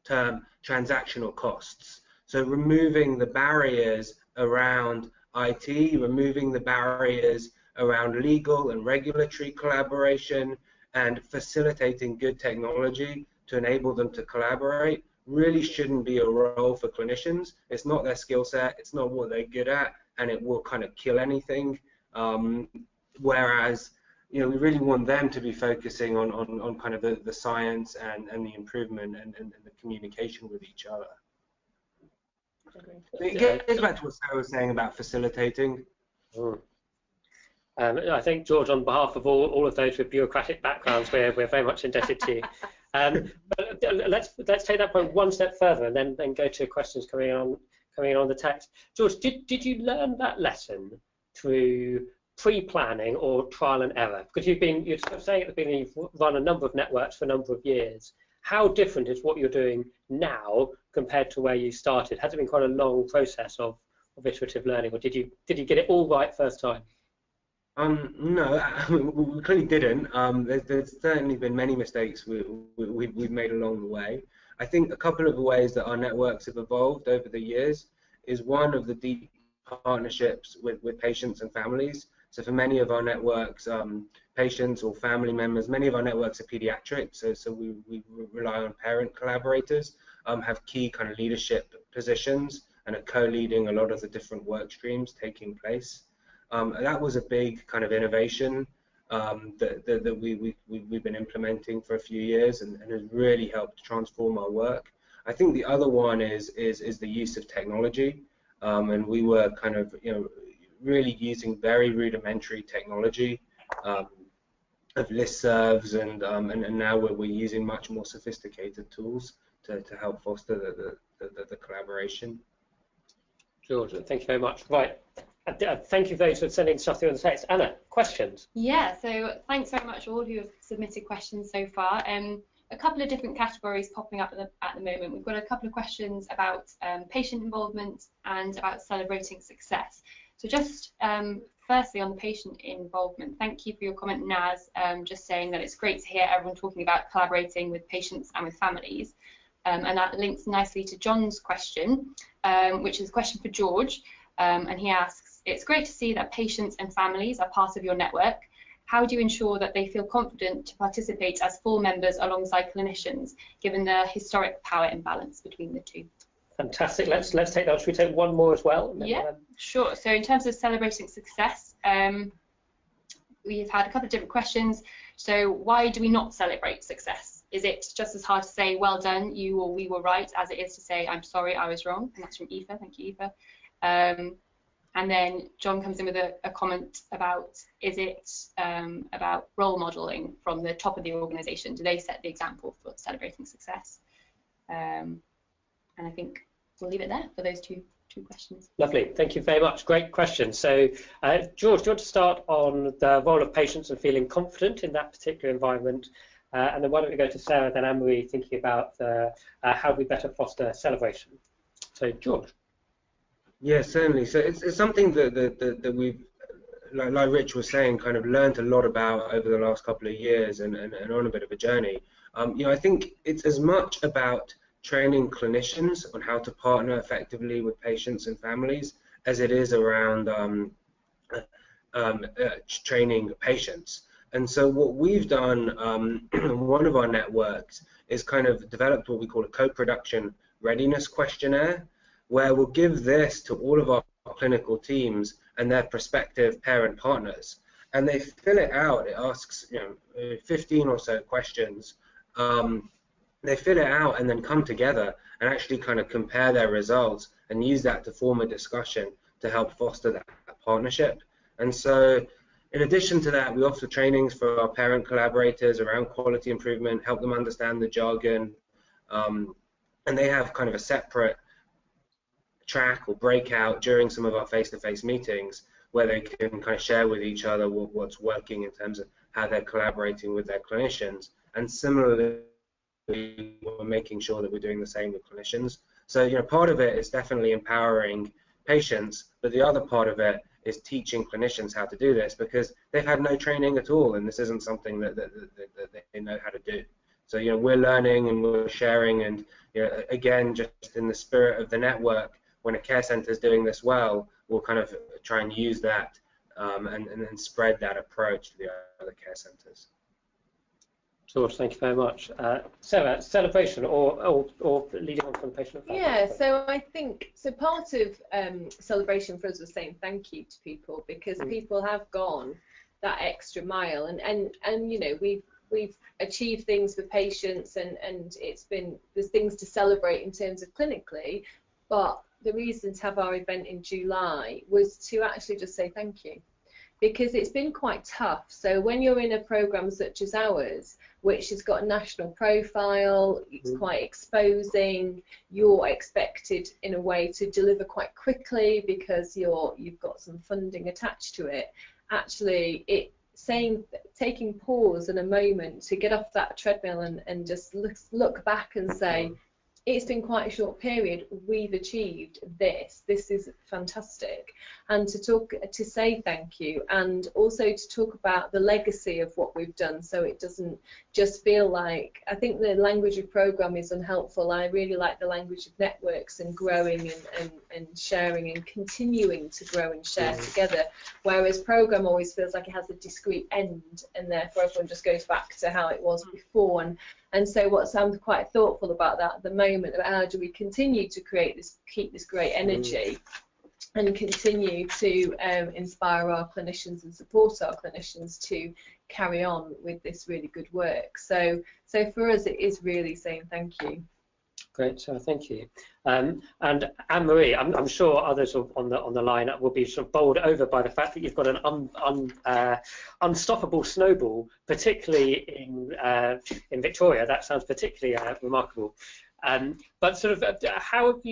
term transactional costs. So removing the barriers around IT, removing the barriers around legal and regulatory collaboration, and facilitating good technology to enable them to collaborate really shouldn't be a role for clinicians. It's not their skill set, it's not what they're good at, and it will kind of kill anything. Whereas, we really want them to be focusing on kind of the science and the improvement and the communication with each other. It goes back to what Sarah was saying about facilitating. I think, George, on behalf of all of those with bureaucratic backgrounds, we're very much indebted to you. But let's take that point one step further and then go to questions coming on the text. George, did you learn that lesson through pre-planning or trial and error? Because you're saying at the beginning you've run a number of networks for a number of years. How different is what you're doing now compared to where you started? Has it been quite a long process of iterative learning, or did you get it all right first time? No, we clearly didn't. There's certainly been many mistakes we've made along the way. I think a couple of ways that our networks have evolved over the years is one of the deep partnerships with patients and families. So for many of our networks, patients or family members, many of our networks are pediatric, so we rely on parent collaborators, have key kind of leadership positions and are co-leading a lot of the different work streams taking place. That was a big kind of innovation that we've been implementing for a few years and has really helped transform our work. I think the other one is the use of technology, and we were kind of really using very rudimentary technology of listservs, and now we're using much more sophisticated tools to help foster the collaboration. George, thank you very much. Right. Thank you those for sending stuff through on the text. Anna, questions? Yeah, so thanks very much all who have submitted questions so far. A couple of different categories popping up at the moment. We've got a couple of questions about patient involvement and about celebrating success. So just firstly on the patient involvement, thank you for your comment, Naz, just saying that it's great to hear everyone talking about collaborating with patients and with families. And that links nicely to John's question, which is a question for George. And he asks, it's great to see that patients and families are part of your network. How do you ensure that they feel confident to participate as full members alongside clinicians, given the historic power imbalance between the two? Fantastic. Let's take that. Should we take one more as well? Yeah, sure. So in terms of celebrating success, we've had a couple of different questions. So why do we not celebrate success? Is it just as hard to say, well done, you or we were right, as it is to say, I'm sorry, I was wrong? And that's from Aoife. Thank you, Aoife. And then John comes in with a comment about, is it about role modelling from the top of the organisation? Do they set the example for celebrating success? And I think we'll leave it there for those two questions. Lovely, thank you very much. Great question. So, George, do you want to start on the role of patients and feeling confident in that particular environment? And then why don't we go to Sarah, then Anne-Maree, thinking about how we better foster celebration. So, George. Yeah, certainly. So it's something that we've, like Rich was saying, kind of learned a lot about over the last couple of years and on a bit of a journey. I think it's as much about training clinicians on how to partner effectively with patients and families as it is around training patients. And so what we've done, one of our networks, is kind of developed what we call a co-production readiness questionnaire, where we'll give this to all of our clinical teams and their prospective parent partners. And they fill it out. It asks 15 or so questions. They fill it out and then come together and actually kind of compare their results and use that to form a discussion to help foster that partnership. And so in addition to that, we offer trainings for our parent collaborators around quality improvement, help them understand the jargon, and they have kind of a separate track or breakout during some of our face-to-face meetings where they can kind of share with each other what's working in terms of how they're collaborating with their clinicians. And similarly, we're making sure that we're doing the same with clinicians. So, part of it is definitely empowering patients, but the other part of it is teaching clinicians how to do this, because they've had no training at all, and this isn't something that they know how to do. So, you know, we're learning and we're sharing, and, you know, again, just in the spirit of the network, when a care centre is doing this well, we'll kind of try and use that and then spread that approach to the other care centres. George, thank you very much. Sarah, celebration or leading on from patient and family? Yeah, so I think, so part of celebration for us was saying thank you to people, because people have gone that extra mile, and you know, we've achieved things for patients, and there's things to celebrate in terms of clinically, but the reason to have our event in July was to actually just say thank you, because it's been quite tough. So when you're in a programme such as ours, which has got a national profile, it's quite exposing, you're expected in a way to deliver quite quickly because you've got some funding attached to it. Actually, taking pause and a moment to get off that treadmill and just look back and say, it's been quite a short period, we've achieved this is fantastic, and to say thank you, and also to talk about the legacy of what we've done, so it doesn't just feel like, I think the language of programme is unhelpful. I really like the language of networks and growing and sharing and continuing to grow and share together, whereas programme always feels like it has a discrete end, and therefore everyone just goes back to how it was before. And so what I'm quite thoughtful about that at the moment, about how do we continue to keep this great energy and continue to inspire our clinicians and support our clinicians to carry on with this really good work. So for us, it is really saying thank you. Great, so thank you. And Anne-Maree, I'm sure others on the line will be sort of bowled over by the fact that you've got an unstoppable snowball, particularly in Victoria. That sounds particularly remarkable. But sort of, how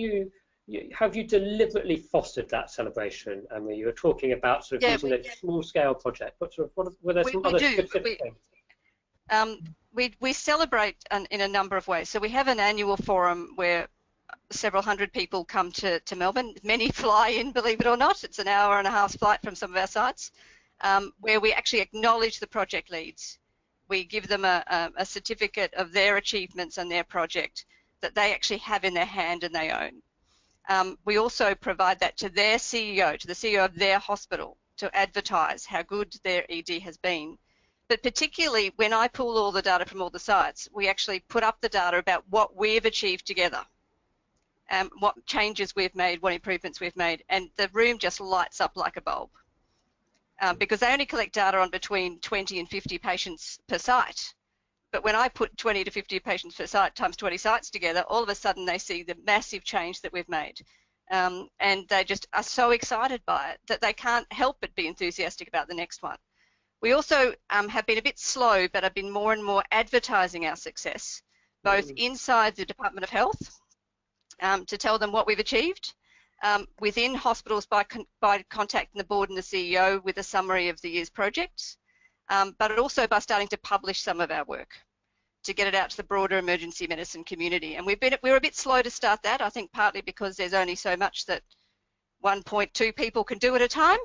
have you deliberately fostered that celebration? Anne-Maree, you were talking about sort of using a small-scale project. But sort of, were there some other specific things? We celebrate in a number of ways. So we have an annual forum where several hundred people come to Melbourne. Many fly in, believe it or not. It's an hour and a half flight from some of our sites, where we actually acknowledge the project leads. We give them a certificate of their achievements and their project that they actually have in their hand and they own. We also provide that to their CEO, to the CEO of their hospital, to advertise how good their ED has been. But particularly when I pull all the data from all the sites, we actually put up the data about what we've achieved together, what changes we've made, what improvements we've made, and the room just lights up like a bulb. Because they only collect data on between 20 and 50 patients per site. But when I put 20 to 50 patients per site times 20 sites together, all of a sudden they see the massive change that we've made. And they just are so excited by it that they can't help but be enthusiastic about the next one. We also have been a bit slow, but have been more and more advertising our success, both inside the Department of Health, to tell them what we've achieved, within hospitals by contacting the board and the CEO with a summary of the year's projects, but also by starting to publish some of our work to get it out to the broader emergency medicine community. And we're a bit slow to start that, I think partly because there's only so much that 1.2 people can do at a time.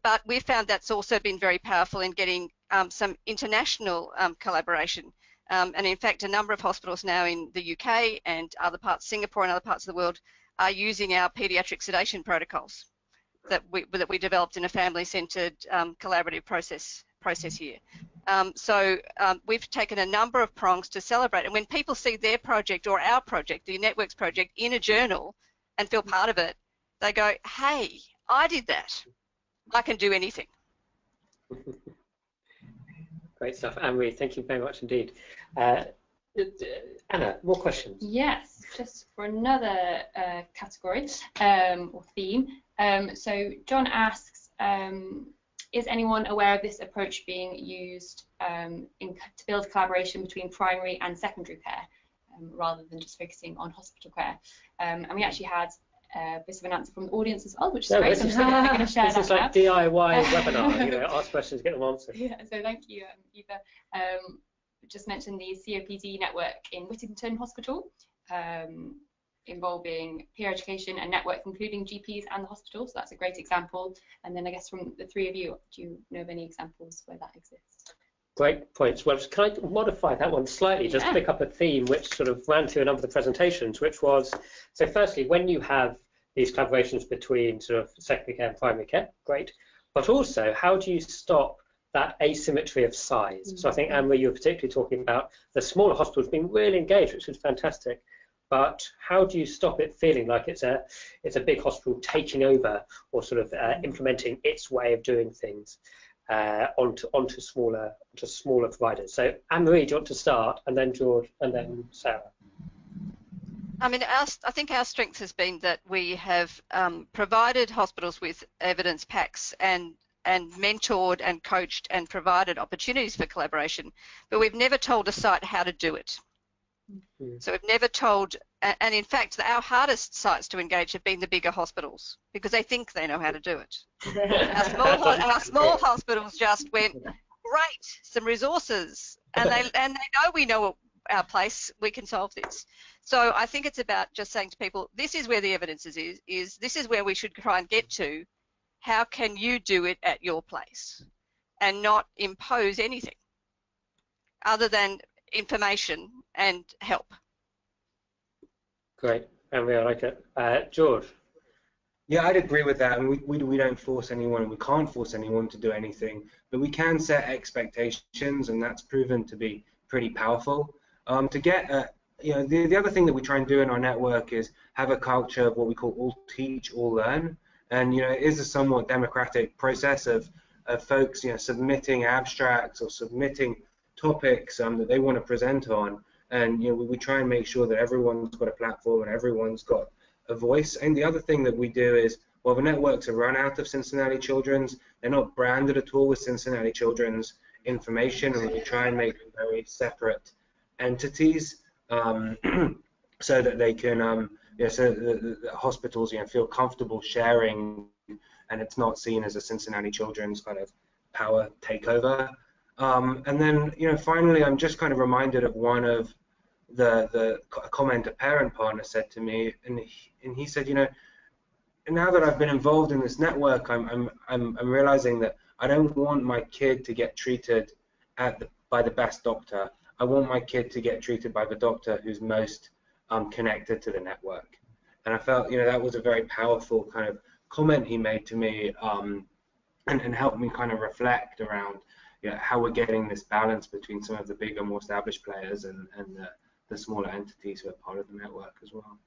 But we've found that's also been very powerful in getting some international collaboration. And in fact, a number of hospitals now in the UK and other parts, Singapore and other parts of the world, are using our paediatric sedation protocols that we developed in a family-centred collaborative process here. So we've taken a number of prongs to celebrate. And when people see their project or our project, the Networks project, in a journal and feel part of it, they go, hey, I did that. I can do anything. Great stuff, Anne-Maree. Thank you very much indeed. Anna, more questions? Yes, just for another category or theme. So John asks, is anyone aware of this approach being used to build collaboration between primary and secondary care, rather than just focusing on hospital care? And we actually had a bit of an answer from the audience as well, which is great. So I'm going to share that. This is like DIY webinar, you know, ask questions, get them answered. Yeah, so thank you, Eva. Just mentioned the COPD network in Whittington Hospital. involving peer education and networks, including GPs and the hospital. So that's a great example. And then I guess from the three of you, do you know of any examples where that exists? Great points. Well, can I modify that one slightly, just to pick up a theme which sort of ran through a number of the presentations, which was, so firstly, when you have these collaborations between sort of secondary care and primary care, great, but also how do you stop that asymmetry of size? So I think, Anne-Maree, you were particularly talking about the smaller hospitals being really engaged, which was fantastic, but how do you stop it feeling like it's a big hospital taking over or sort of implementing its way of doing things onto smaller providers? So Anne-Maree, do you want to start, and then George, and then Sarah? I mean, I think our strength has been that we have provided hospitals with evidence packs and mentored and coached and provided opportunities for collaboration, but we've never told a site how to do it. So we've never told, and in fact, our hardest sites to engage have been the bigger hospitals because they think they know how to do it. Our small hospitals just went, great, some resources, and they know we know our place, we can solve this. So I think it's about just saying to people, this is where the evidence is this is where we should try and get to. How can you do it at your place and not impose anything other than information and help? Great, Anne-Maree, I like it. George? Yeah, I'd agree with that. And we don't force anyone, we can't force anyone to do anything, but we can set expectations, and that's proven to be pretty powerful. To get the other thing that we try and do in our network is have a culture of what we call all teach, all learn. And it is a somewhat democratic process of folks submitting abstracts or submitting topics that they want to present on, and we try and make sure that everyone's got a platform and everyone's got a voice. And the other thing that we do is, while the networks are run out of Cincinnati Children's, they're not branded at all with Cincinnati Children's information, and we try and make them very separate entities so that they can so the hospitals feel comfortable sharing, and it's not seen as a Cincinnati Children's kind of power takeover. And then finally, I'm just kind of reminded of one of the comment a parent partner said to me, and he said, now that I've been involved in this network, I'm realizing that I don't want my kid to get treated by the best doctor. I want my kid to get treated by the doctor who's most connected to the network. And I felt, that was a very powerful kind of comment he made to me, and helped me kind of reflect around how we're getting this balance between some of the bigger, more established players and the smaller entities who are part of the network as well.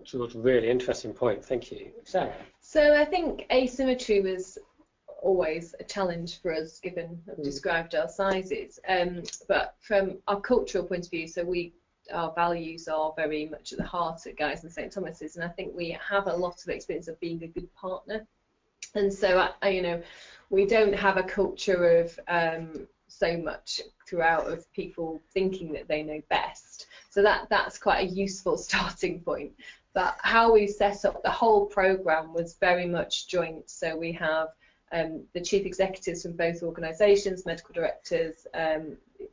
George, really interesting point. Thank you. Sarah? So I think asymmetry was always a challenge for us, given I've described our sizes. But from our cultural point of view, so our values are very much at the heart at Guy's and St Thomas's, and I think we have a lot of experience of being a good partner. And so, we don't have a culture of so much throughout of people thinking that they know best. So that's quite a useful starting point. But how we set up the whole programme was very much joint. So we have the chief executives from both organisations, medical directors,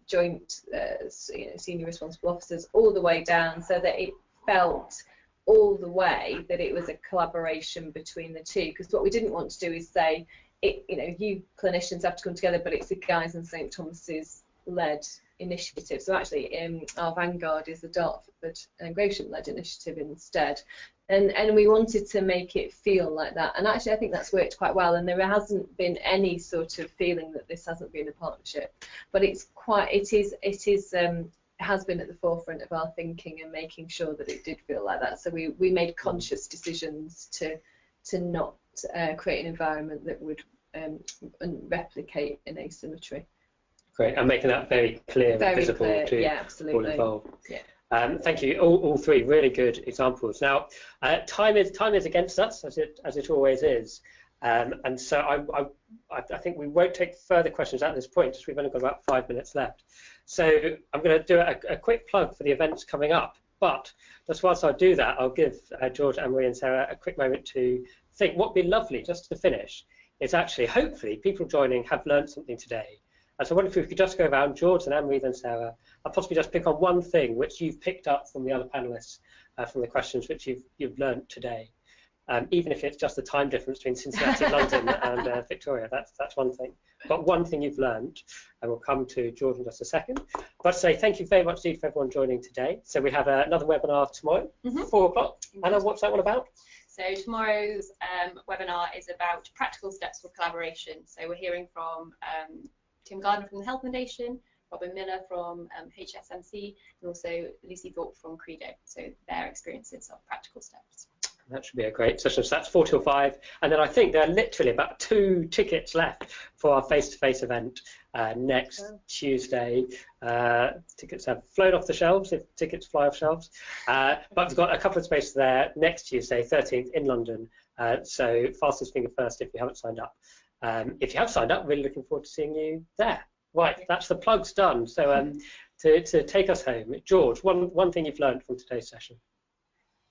joint senior responsible officers, all the way down, so that it felt all the way that it was a collaboration between the two. Because what we didn't want to do is say, you clinicians have to come together, but it's a Guy's and St Thomas's led initiative. So actually, our vanguard is the Dartford and Gravesham led initiative instead. And we wanted to make it feel like that. And actually, I think that's worked quite well. And there hasn't been any sort of feeling that this hasn't been a partnership. But it has been at the forefront of our thinking and making sure that it did feel like that. So we made conscious decisions to not create an environment that would replicate an asymmetry. Great, and making that very clear and visible to all involved. Yeah. Thank you, all three really good examples. Now, time is against us, as it always is, and so I think we won't take further questions at this point, as we've only got about 5 minutes left. So I'm going to do a quick plug for the events coming up. But just whilst I do that, I'll give George, Anne-Maree, and Sarah a quick moment to think. What would be lovely, just to finish, is actually hopefully people joining have learned something today. And so I wonder if we could just go around, George and Anne-Maree, then Sarah, and possibly just pick on one thing which you've picked up from the other panelists from the questions which you've learned today. Even if it's just the time difference between Cincinnati, London, and Victoria, that's one thing. But one thing you've learned, and we'll come to George in just a second. But to say thank you very much indeed for everyone joining today. So we have another webinar tomorrow, 4 o'clock. Anna, what's that one about? So tomorrow's webinar is about practical steps for collaboration. So we're hearing from Tim Gardner from the Health Foundation, Robin Miller from HSMC, and also Lucy Thorpe from Credo. So their experiences of practical steps. That should be a great session. So that's 4 till 5. And then I think there are literally about 2 tickets left for our face-to-face event next Tuesday. Tickets have flown off the shelves if tickets fly off shelves. But we've got a couple of spaces there next Tuesday, 13th in London. So fastest finger first if you haven't signed up. If you have signed up, really looking forward to seeing you there. Right, that's the plugs done. So to take us home, George, one thing you've learned from today's session.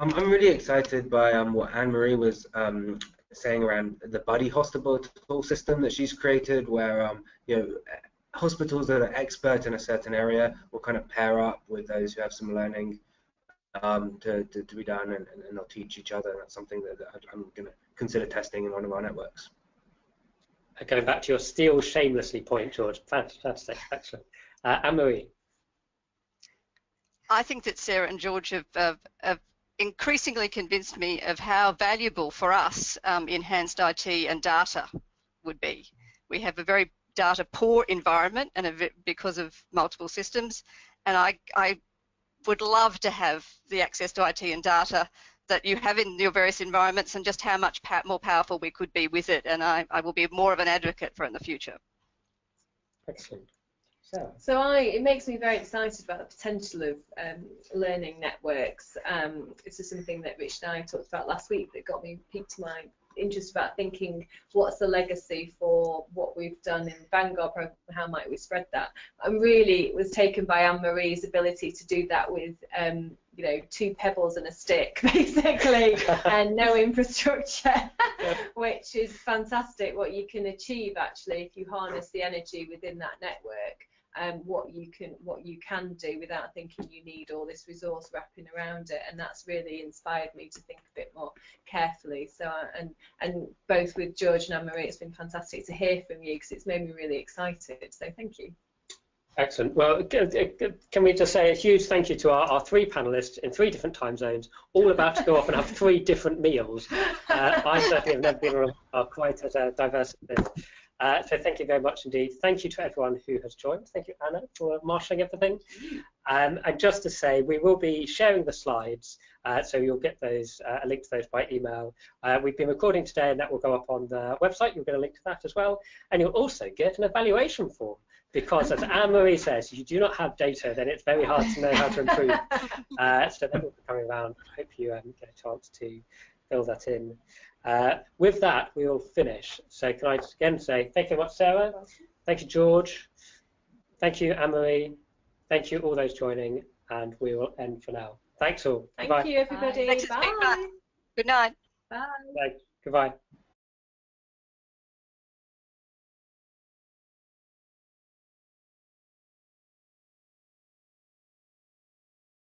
I'm really excited by what Anne-Maree was saying around the buddy hospital system that she's created, where you know, hospitals that are expert in a certain area will kind of pair up with those who have some learning to be done, and they'll teach each other. And that's something that I'm going to consider testing in one of our networks. Going back to your steal shamelessly point, George, fantastic, excellent. Anne-Maree. I think that Sarah and George have increasingly convinced me of how valuable for us enhanced IT and data would be. We have a very data poor environment and because of multiple systems, and I would love to have the access to IT and data that you have in your various environments, and just how much more powerful we could be with it, and I will be more of an advocate for it in the future. Excellent. So it makes me very excited about the potential of learning networks. This is something that Rich and I talked about last week that piqued my interest about thinking what's the legacy for what we've done in the Vanguard program, how might we spread that. I really was taken by Anne-Maree's ability to do that with you know, 2 pebbles and a stick basically, and no infrastructure, which is fantastic what you can achieve actually if you harness the energy within that network. What you can do without thinking you need all this resource wrapping around it, and that's really inspired me to think a bit more carefully. So and both with George and Anne-Maree, it's been fantastic to hear from you because it's made me really excited. So thank you. Excellent. Well, can we just say a huge thank you to our 3 panelists in 3 different time zones, all about to go off and have 3 different meals. I certainly have never been quite as diverse as this. So thank you very much indeed. Thank you to everyone who has joined. Thank you, Anna, for marshalling everything. And just to say, we will be sharing the slides, so you'll get those a link to those by email. We've been recording today, and that will go up on the website. You'll get a link to that as well. And you'll also get an evaluation form, because as Anne-Maree says, if you do not have data, then it's very hard to know how to improve. So that will be coming around. I hope you get a chance to fill that in. With that, we will finish. So can I just again say thank you very much, Sarah. Thank you, George. Thank you, Anne-Maree. Thank you, all those joining, and we will end for now. Thanks all. Thank Goodbye. you, everybody. Bye. Bye. Good night. Bye. Bye. Goodbye.